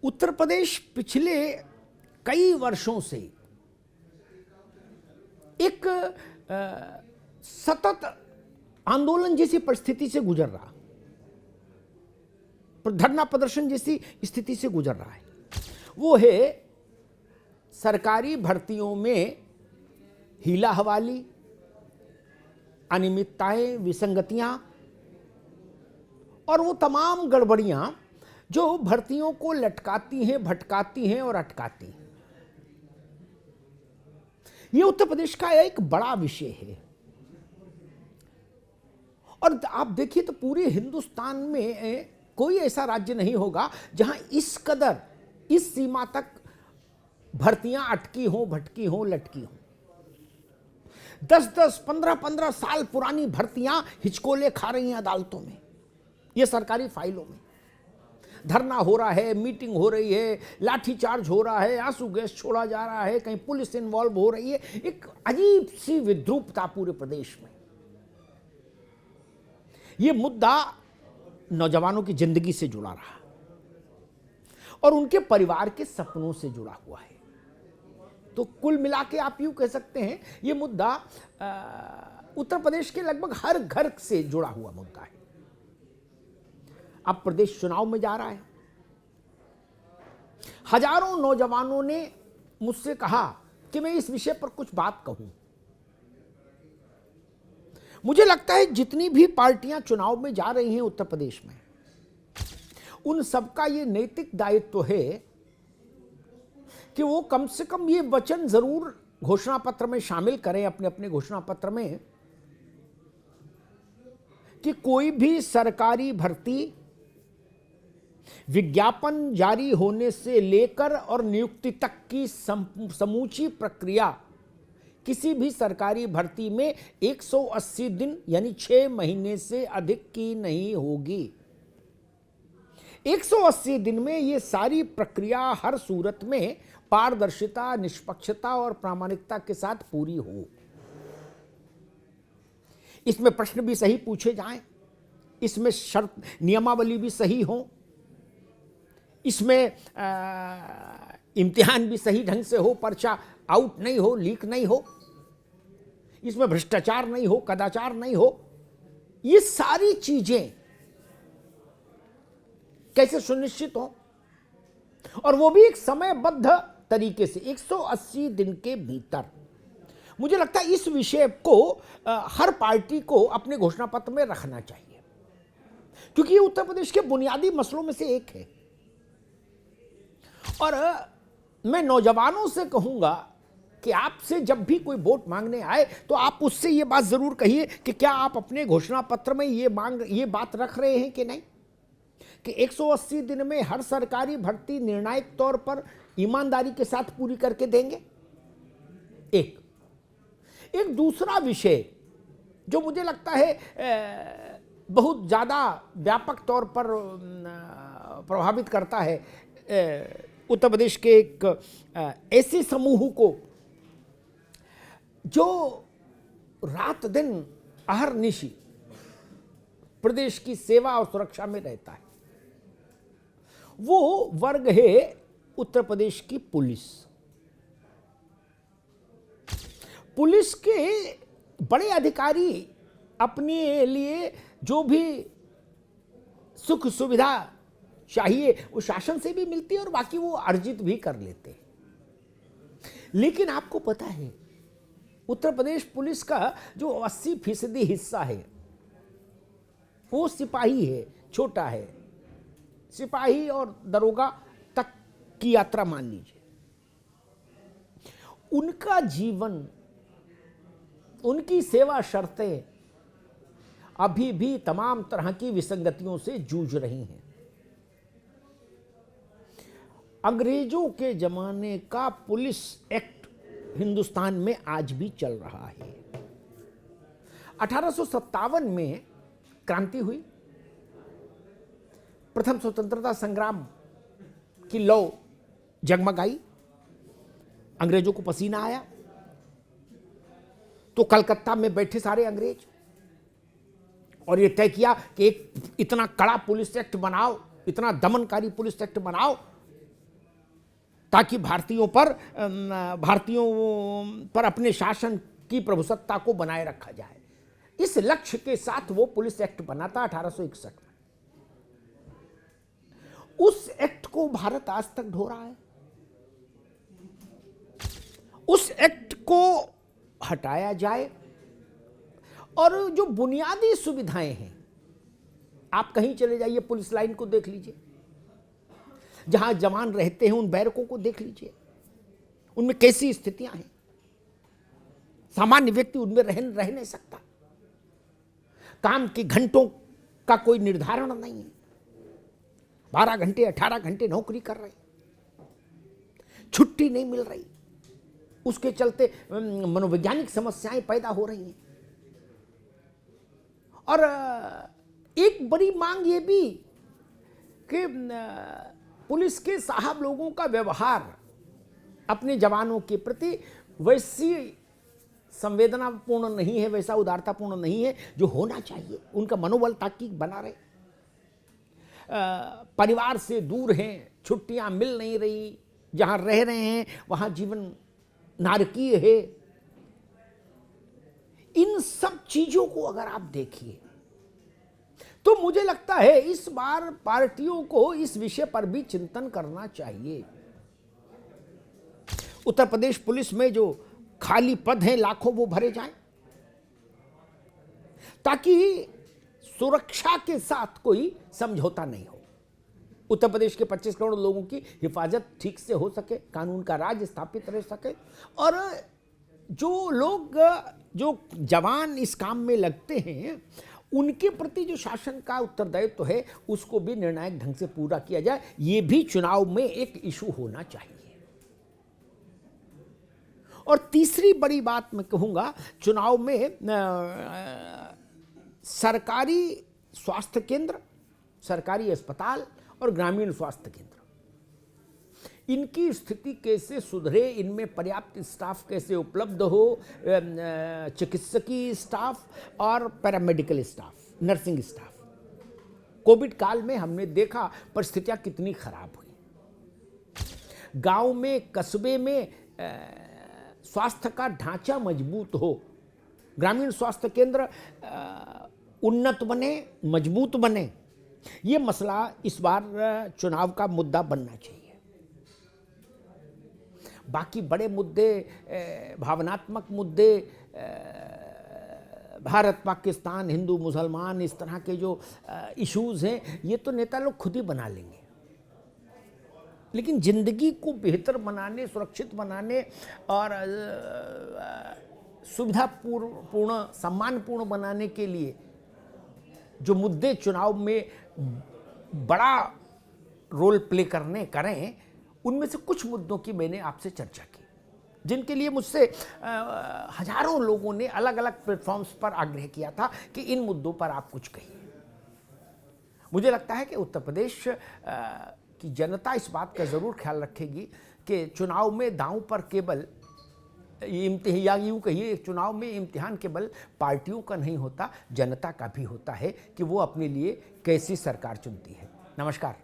उत्तर प्रदेश पिछले कई वर्षों से एक सतत आंदोलन जैसी परिस्थिति से गुजर रहा, धरना प्रदर्शन जैसी स्थिति से गुजर रहा है। वो है सरकारी भर्तियों में हीला हवाली, अनियमितताएं, विसंगतियां और वो तमाम गड़बड़ियां जो भर्तियों को लटकाती हैं, भटकाती हैं और अटकाती हैं। ये उत्तर प्रदेश का एक बड़ा विषय है और आप देखिए तो पूरे हिंदुस्तान में कोई ऐसा राज्य नहीं होगा जहां इस कदर, इस सीमा तक भर्तियां अटकी हों, भटकी हों, लटकी हों। 10-10, 15-15 साल पुरानी भर्तियां हिचकोले खा रही हैं अदालतों में, ये सरकारी फाइलों में। धरना हो रहा है, मीटिंग हो रही है, लाठीचार्ज हो रहा है, आंसू गैस छोड़ा जा रहा है, कहीं पुलिस इन्वॉल्व हो रही है। एक अजीब सी विद्रूपता पूरे प्रदेश में। ये मुद्दा नौजवानों की जिंदगी से जुड़ा रहा और उनके परिवार के सपनों से जुड़ा हुआ है। तो कुल मिला के आप यूं कह सकते हैं ये मुद्दा उत्तर प्रदेश के लगभग हर घर से जुड़ा हुआ मुद्दा है। अब प्रदेश चुनाव में जा रहा है। हजारों नौजवानों ने मुझसे कहा कि मैं इस विषय पर कुछ बात कहूं। मुझे लगता है जितनी भी पार्टियां चुनाव में जा रही हैं उत्तर प्रदेश में, उन सबका ये नैतिक दायित्व है कि वो कम से कम ये वचन जरूर घोषणा पत्र में शामिल करें, अपने अपने घोषणा पत्र में, कि कोई भी सरकारी भर्ती विज्ञापन जारी होने से लेकर और नियुक्ति तक की समूची प्रक्रिया किसी भी सरकारी भर्ती में 180 दिन यानी 6 महीने से अधिक की नहीं होगी। 180 दिन में ये सारी प्रक्रिया हर सूरत में पारदर्शिता, निष्पक्षता और प्रामाणिकता के साथ पूरी हो। इसमें प्रश्न भी सही पूछे जाएं, इसमें शर्त नियमावली भी सही हो, इसमें इम्तिहान भी सही ढंग से हो, पर्चा आउट नहीं हो, लीक नहीं हो, इसमें भ्रष्टाचार नहीं हो, कदाचार नहीं हो। ये सारी चीजें कैसे सुनिश्चित हो, और वो भी एक समयबद्ध तरीके से 180 दिन के भीतर। मुझे लगता है इस विषय को हर पार्टी को अपने घोषणा पत्र में रखना चाहिए, क्योंकि ये उत्तर प्रदेश के बुनियादी मसलों में से एक है। और मैं नौजवानों से कहूंगा कि आपसे जब भी कोई वोट मांगने आए तो आप उससे ये बात जरूर कहिए कि क्या आप अपने घोषणा पत्र में ये बात रख रहे हैं कि नहीं, कि 180 दिन में हर सरकारी भर्ती निर्णायक तौर पर ईमानदारी के साथ पूरी करके देंगे। एक दूसरा विषय जो मुझे लगता है बहुत ज्यादा व्यापक तौर पर प्रभावित करता है उत्तर प्रदेश के एक ऐसे समूह को जो रात दिन अहर्निशि प्रदेश की सेवा और सुरक्षा में रहता है, वो वर्ग है उत्तर प्रदेश की पुलिस। पुलिस के बड़े अधिकारी अपने लिए जो भी सुख सुविधा चाहिए वो शासन से भी मिलती है और बाकी वो अर्जित भी कर लेते हैं। लेकिन आपको पता है उत्तर प्रदेश पुलिस का जो 80% हिस्सा है वो सिपाही है, छोटा है। सिपाही और दरोगा तक की यात्रा मान लीजिए। उनका जीवन, उनकी सेवा शर्तें अभी भी तमाम तरह की विसंगतियों से जूझ रही हैं। अंग्रेजों के जमाने का पुलिस एक्ट हिंदुस्तान में आज भी चल रहा है। 1857 में क्रांति हुई, प्रथम स्वतंत्रता संग्राम की लौ जगमगाई, अंग्रेजों को पसीना आया तो कलकत्ता में बैठे सारे अंग्रेज और ये तय किया कि एक इतना कड़ा पुलिस एक्ट बनाओ, इतना दमनकारी पुलिस एक्ट बनाओ ताकि भारतीयों पर अपने शासन की प्रभुसत्ता को बनाए रखा जाए। इस लक्ष्य के साथ वो पुलिस एक्ट बना था 1861 में। उस एक्ट को भारत आज तक ढो रहा है। उस एक्ट को हटाया जाए और जो बुनियादी सुविधाएं हैं, आप कहीं चले जाइए, पुलिस लाइन को देख लीजिए, जहां जवान रहते हैं उन बैरकों को देख लीजिए, उनमें कैसी स्थितियां हैं। सामान्य व्यक्ति उनमें रह नहीं सकता। काम के घंटों का कोई निर्धारण नहीं है। 12 घंटे 18 घंटे नौकरी कर रहे, छुट्टी नहीं मिल रही, उसके चलते मनोवैज्ञानिक समस्याएं पैदा हो रही हैं। और एक बड़ी मांग ये भी कि पुलिस के साहब लोगों का व्यवहार अपने जवानों के प्रति वैसी संवेदनापूर्ण नहीं है, वैसा उदारतापूर्ण नहीं है जो होना चाहिए। उनका मनोबल ताकि बना रहे। परिवार से दूर हैं, छुट्टियां मिल नहीं रही, जहां रह रहे हैं वहां जीवन नारकीय है। इन सब चीजों को अगर आप देखिए तो मुझे लगता है इस बार पार्टियों को इस विषय पर भी चिंतन करना चाहिए। उत्तर प्रदेश पुलिस में जो खाली पद हैं लाखों, वो भरे जाएं, ताकि सुरक्षा के साथ कोई समझौता नहीं हो। उत्तर प्रदेश के 25 करोड़ लोगों की हिफाजत ठीक से हो सके, कानून का राज स्थापित रह सके, और जो लोग, जो जवान इस काम में लगते हैं, उनके प्रति जो शासन का उत्तरदायित्व है उसको भी निर्णायक ढंग से पूरा किया जाए। ये भी चुनाव में एक इशू होना चाहिए। और तीसरी बड़ी बात मैं कहूंगा, चुनाव में सरकारी स्वास्थ्य केंद्र, सरकारी अस्पताल और ग्रामीण स्वास्थ्य केंद्र, इनकी स्थिति कैसे सुधरे, इनमें पर्याप्त स्टाफ कैसे उपलब्ध हो, चिकित्सकीय स्टाफ और paramedical staff, nursing staff. Covid काल में हमने देखा परिस्थितियां कितनी खराब हुई। गांव में, कस्बे में स्वास्थ्य का ढांचा मजबूत हो, ग्रामीण स्वास्थ्य केंद्र उन्नत बने, मजबूत बने, ये मसला इस बार चुनाव का मुद्दा बनना चाहिए। बाकी बड़े मुद्दे, भावनात्मक मुद्दे, भारत पाकिस्तान, हिंदू मुसलमान, इस तरह के जो इश्यूज हैं, ये तो नेता लोग खुद ही बना लेंगे। लेकिन जिंदगी को बेहतर बनाने, सुरक्षित बनाने और सुविधापूर्ण, सम्मानपूर्ण बनाने के लिए जो मुद्दे चुनाव में बड़ा रोल प्ले करें, उनमें से कुछ मुद्दों की मैंने आपसे चर्चा की, जिनके लिए मुझसे हजारों लोगों ने अलग अलग प्लेटफॉर्म्स पर आग्रह किया था कि इन मुद्दों पर आप कुछ कहिए। मुझे लगता है कि उत्तर प्रदेश की जनता इस बात का ज़रूर ख्याल रखेगी कि चुनाव में दांव पर केवल या यूँ कहिए, चुनाव में इम्तिहान केवल पार्टियों का नहीं होता, जनता का भी होता है कि वो अपने लिए कैसी सरकार चुनती है। नमस्कार।